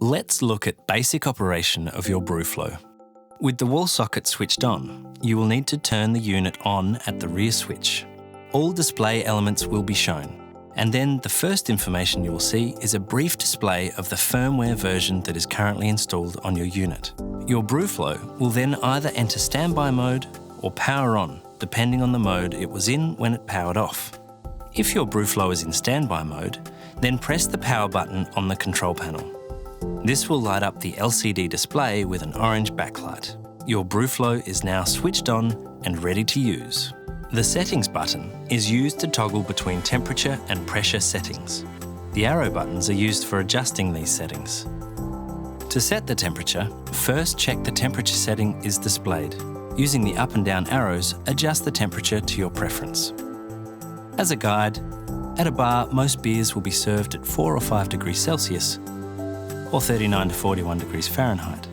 Let's look at basic operation of your BrewFlo. With the wall socket switched on, you will need to turn the unit on at the rear switch. All display elements will be shown, and then the first information you will see is a brief display of the firmware version that is currently installed on your unit. Your BrewFlo will then either enter standby mode or power on, depending on the mode it was in when it powered off. If your BrewFlo is in standby mode, then press the power button on the control panel. This will light up the LCD display with an orange backlight. Your BrewFlo is now switched on and ready to use. The settings button is used to toggle between temperature and pressure settings. The arrow buttons are used for adjusting these settings. To set the temperature, first check the temperature setting is displayed. Using the up and down arrows, adjust the temperature to your preference. As a guide, at a bar, most beers will be served at 4 or 5 degrees Celsius or 39 to 41 degrees Fahrenheit.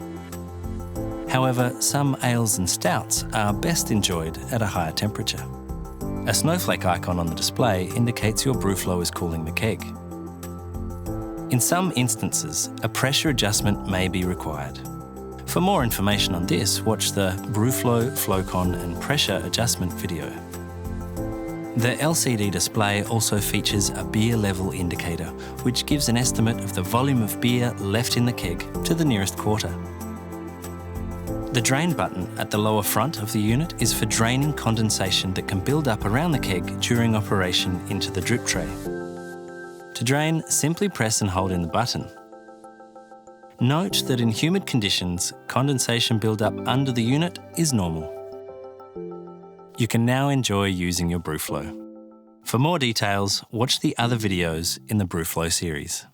However, some ales and stouts are best enjoyed at a higher temperature. A snowflake icon on the display indicates your BrewFlo is cooling the keg. In some instances, a pressure adjustment may be required. For more information on this, watch the BrewFlo, FloCon and pressure adjustment video. The LCD display also features a beer level indicator, which gives an estimate of the volume of beer left in the keg to the nearest quarter. The drain button at the lower front of the unit is for draining condensation that can build up around the keg during operation into the drip tray. To drain, simply press and hold in the button. Note that in humid conditions, condensation build-up under the unit is normal. You can now enjoy using your BrewFlo. For more details, watch the other videos in the BrewFlo series.